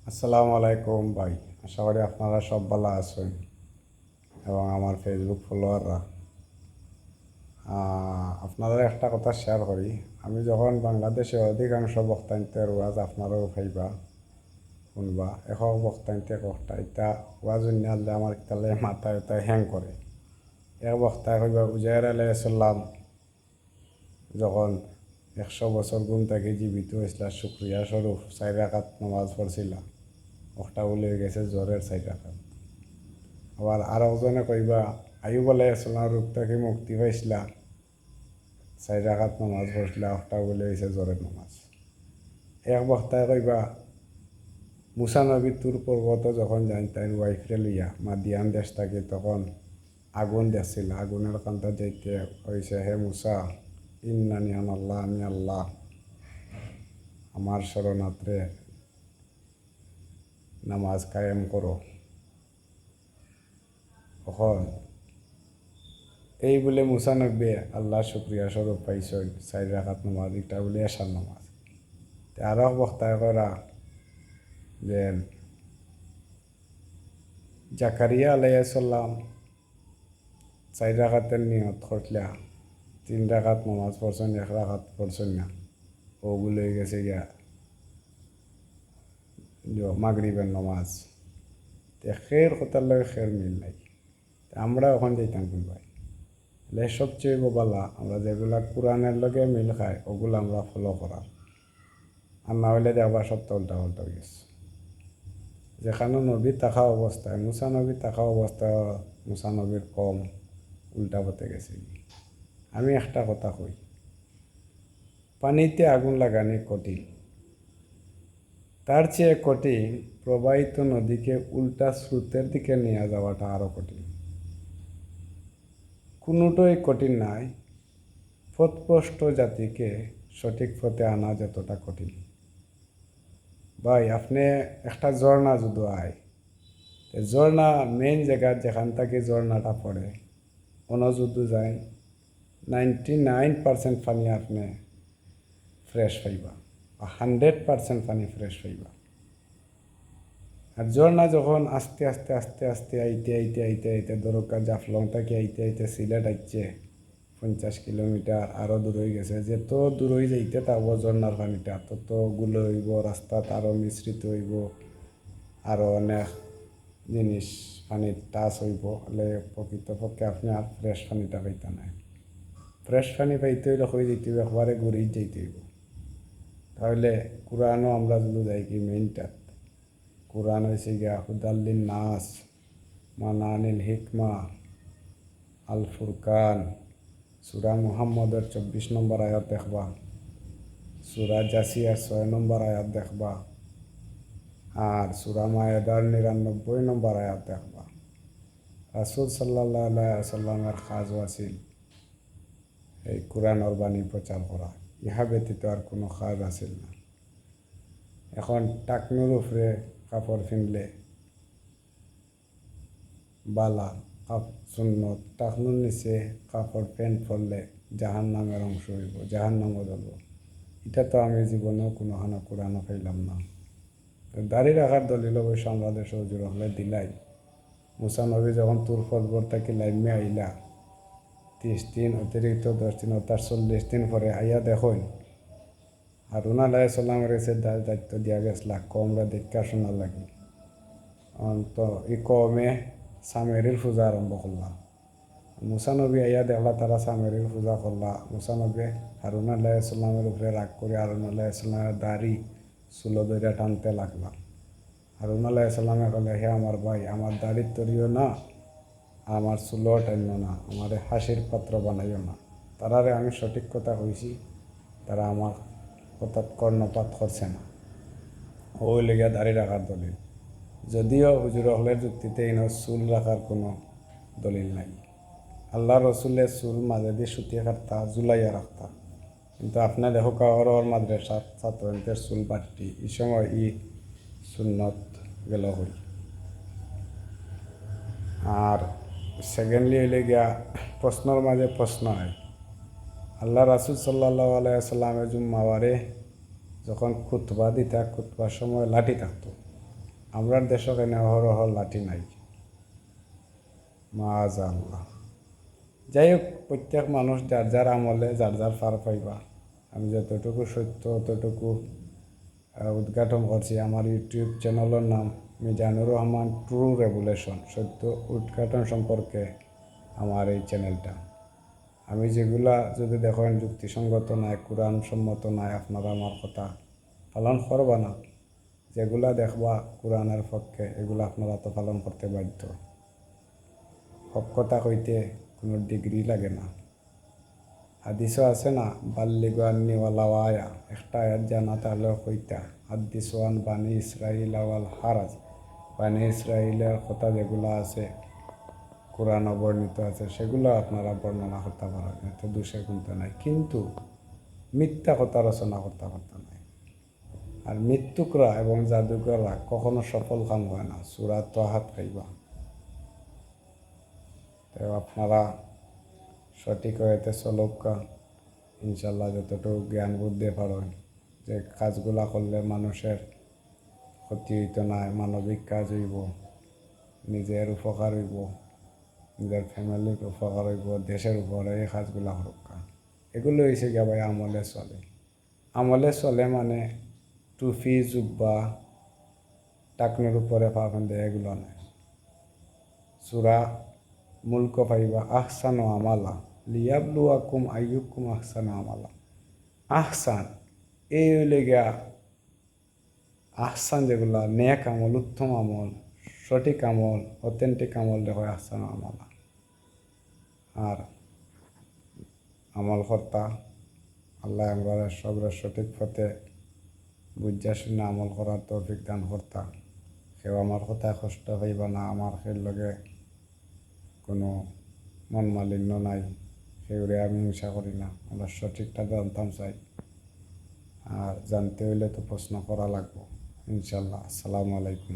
আসসালামু আলাইকুম ভাই। আশা করি আপনারা সব ভালো আছেন এবং আমার ফেসবুক ফলোয়াররা। আপনাদের একটা কথা শেয়ার করি। আমি যখন বাংলাদেশে অধিকাংশ বক্তান্তের ওয়াজ আপনারাও পাইবা শুনবা একক বক্তান্তে একটা এটা ওয়াজ উন্নয়ালে আমার তালে মাথায় তাই হ্যাং করে। এক বক্তায় কইবা উজাইর আলাইসাল্লাম যখন 100 বছর ঘুম থেকে জীবিত হয়েছিল শুক্রিয়া স্বরূপ 4 রাকাত নামাজ পড়ছিল, একটা বলে গেছে জ্বরের 4 রাকাত। আবার আর একজনে কইবা আইয়ুব আলাইহিসসালাম রূপ থেকে মুক্তি পাইছিলা 4 রাকাত নামাজ পড়ছিলা, একটা বলে হয়েছে জ্বরের নামাজ। এক বক্তায় কইবা মুসা নবী তুর পর্বত যখন জানতেন ওয়াইফরে লইয়া মাদিয়ান দেশ থাকে তখন আগুন দেখছিল, আগুনের কান্তা যাইতে হয়েছে হে মুসা ইন্নানি আল্লাহ, আমি আল্লাহ, আমার শরণাত্রে নামাজ কায়েম করো। তখন এই বলে মুসা নব্বে আল্লাহ শুক্রিয়া স্বরূপ পাইছ 4 রাকাত নামাজ, এটা বলে এশার নামাজ। আরও বক্তায় করা যে জাকারিয়া আলাইহিসসালাম 4 রাকাতের নিয়ত করতলা 3 রাকাত নামাজ পড়ছেন, 1 রাকাত পড়ছেন না, ওগুলো হয়ে গেছে গিয়া মাগরিবের নামাজ। খের কথার লগে খের মিল নাই। আমরা ওখান যাইতাম ভাই, সবচেয়ে বালা আমরা যেগুলা কোরআনের লগে মিল খায় ওগুলো আমরা ফলো করা, আর না হইলে দেখবা সবটা উল্টা উল্টা গেছে। যেখানে নবী থাকা অবস্থায় মুসা নবী থাকা অবস্থায় মুসা নবীর কম উল্টা পথে গেছে। আমি একটা কথা কই, পানিতে আগুন লাগানি কঠিন, তার চেয়ে কঠিন প্রবাহিত নদীকে উল্টা স্রোতের দিকে নিয়ে যাওয়াটা আরও কঠিন। কোনোটাই কঠিন নাই, পথভ্রষ্ট জাতিকে সঠিক পথে আনা যতটা কঠিন। ভাই আপনি একটা ঝর্ণা যদি আয়, ঝর্ণা মেইন জায়গা যেখান থেকে ঝর্ণাটা পড়ে অনযুদ্ধ যায় 99% পানি আপনি ফ্রেশ পাইবা, 100% পানি ফ্রেশ পাইবা। আর ঝর্ণা যখন আস্তে আস্তে আস্তে আস্তে আইতে আইতে আইতে আইতে দরকার জাফলং থেকে আইতে আইতে সিলেট আইছে 50 কিলোমিটার, আরও দূর হয়ে গেছে। যত দূর হয়ে যাইতে থাকবো ঝর্ণার পানিটা তত গুলো হইব, রাস্তাত আরও মিশ্রিত হইব, আরও অনেক জিনিস পানির টাচ হইব, হলে প্রকৃতপক্ষে আপনি আর ফ্রেশ পানিটা পাইতে নাই। ফ্রেশ পানি পাইতে হইলে হয়ে যেতে হইব, একবারে গড়িয়ে যাইতে হইব। তাহলে কোরআনও আমরা যদি যাই কি মেইনটা, কোরআন হয়েছে গিয়া হুদাল্লিন নাস মানানিল হিকমা আল ফুরকান। সূরা মুহাম্মদের 24 নম্বর আয়াত দেখবা, সূরা জাসিয়ার 6 নম্বর আয়াত দেখবা, আর সূরা মায়েদার 99 নম্বর আয়াত দেখবা। রাসূল সাল্লাল্লাহু আলাইহি ওয়াসাল্লামের কাজ আছিল এই কোরআনের বাণী প্রচার করা, ইহা ব্যতীত আর কোনো কাজ আছিল না। এখন টাকনুর উপরে কাপড় কিনলে বালা সুন্নত, টাকনুর নিচে কাপড় প্যান্ট পরলে জাহান নামের অংশ হইব, জাহান নামও যাব। এটা তো আমি জীবনেও কোনোখানে কোরআনও পাইলাম না। দাড়ি রাখার দলিল অবশ্য আমরা দেশে হুজুর হলে দিলাই। মুসা নবী যখন তুর পর্বত থেকে লাইমে আইলা 30 দিন অতিরিক্ত 10 দিন অর্থাৎ 40 দিন পরে আইয়া দেখুন হারুন আলাইহিসসালামের কাছে দায়িত্ব দিয়া গেছিল কমরা দেখা শোনা লাগে। তো এই কমে সামেরির পূজা আরম্ভ করলা। মুসা নবী আইয়া দেখলা তারা সামেরির পূজা করলা। মুসা নবী হারুন আলাইহিসসালামের উপরে রাগ করে হারুন আলাইহিসসালামের দাড়ি চুলো ধরে টানতে লাগলা। হারুন আলাইহিসসালামে কলে হে আমার ভাই, আমার দাড়ির তরিও না, আমার চুলো টাইনো না, আমার হাসির পাত্র বানাইও না। তারারে আমি সঠিক কথা কইছি, তারা আমার কথা কর্ণপাত করছে না। ওই লেগে দাড়ি রাখার দলিল, যদিও হুজুর হলের যুক্তিতে ইনো চুল রাখার কোনো দলিল নাই। আল্লাহ রসুলের চুল মাঝে দিয়ে সুতিয়ে কাটতা, জুলাইয়া রাখতা, কিন্তু আপনার দেখো কাওয়ার মাদ্রাসার ছাত্রদের চুল বাট্টি, এই সময় সুন্নত গেল হই। আর সেকেন্ডলি হইলে গিয়া প্রশ্নর মাঝে প্রশ্ন হয়, আল্লাহ রাসূল সাল্লাল্লাহু আলাইহি ওয়াসাল্লামের জুম্মাবারে যখন খুতবা দিতা, খুতবার সময় লাঠি থাকতো, আমরা দেশক এনে অহরহ লাঠি নাই মাআজাল্লাহ। যাই হোক, প্রত্যেক মানুষ যার যার আমলে যার যার পার পাইবা। আমি যতটুকু সত্য ততটুকু উদ্ঘাটন করছি। আমার ইউটিউব চ্যানেলের নাম মিজানুর রহমান ট্রু রেভুলেশন, সত্য উদ্ঘাটন সম্পর্কে আমার এই চ্যানেলটা। আমি যেগুলা যদি দেখেন যুক্তিসঙ্গত নাই, কোরআন সম্মত নাই, আপনারা আমার কথা পালন করবা না। যেগুলা দেখবা কোরআনের পক্ষে, এগুলো আপনারা তো পালন করতে বাধ্য। হক কথা কইতে কোনো ডিগ্রি লাগে না। হাদিসও আছে না, বাল্লিগু আন্নি ওয়ালাউ আয়া, একটা আয়াত জানা তাহলেও কইতা। হাদিসওয়ান বানি ইসরাইল আওয়াল হারাজ, বানি ইসরাইলের কথা যেগুলো আছে কোরআন বর্ণিত আছে, সেগুলো আপনারা বর্ণনা করতে পারেন, এতে দোষের কিন্তু নাই। কিন্তু মিথ্যা কথা রচনা করতে পারতেন নাই। আর মৃত্যুকরা এবং জাদুকররা কখনো সফল কাম হয় না। সূরা তাহাত খাইবা। তো আপনারা সঠিক হয়েতে চলকা, ইনশাল্লাহ যতটুকু জ্ঞান বুদ্ধি পারেন যে কাজগুলা করলে মানুষের ক্ষতি হইতো না, মানবিক কাজ হইব, নিজের উপকার হইব, নিজের ফ্যামিলির উপকার হইব, দেশের উপরে এই কাজগুলা হরক্কা। এগুলো হয়েছে গিয়া ভাই আমলে চলে। আমলে চলে মানে টুপি জুব্বা টাকনোর উপরে পাবেন দেয়, এগুলো নয়। সূরা মুলক পাইবা আহসানু আমালা লিয়াবলুয়াকুম আইয়ুকুম আহসানু আমালা। আহসান এই হইলে গিয়া আহসান, যেগুলা নেক আমল, উত্তম আমল, সঠিক আমল, অথেন্টিক আমল দেখো আহসানু আমালা। আর আমল কর্তা আল্লাহ আমরা সবরে সঠিক পথে বুঝা শুনে আমল করার তৌফিক দান কর্তা। কেউ আমার কথায় কষ্ট পাইবা না, আমার সেই লগে কোনো মন মালিন্য নাই, সেগুলো আমি হিংসা করি না। আমরা সঠিকটা জানতাম চাই, আর জানতে হইলে তো প্রশ্ন করা লাগবো। ইনশাল্লাহ। আসসালামু আলাইকুম।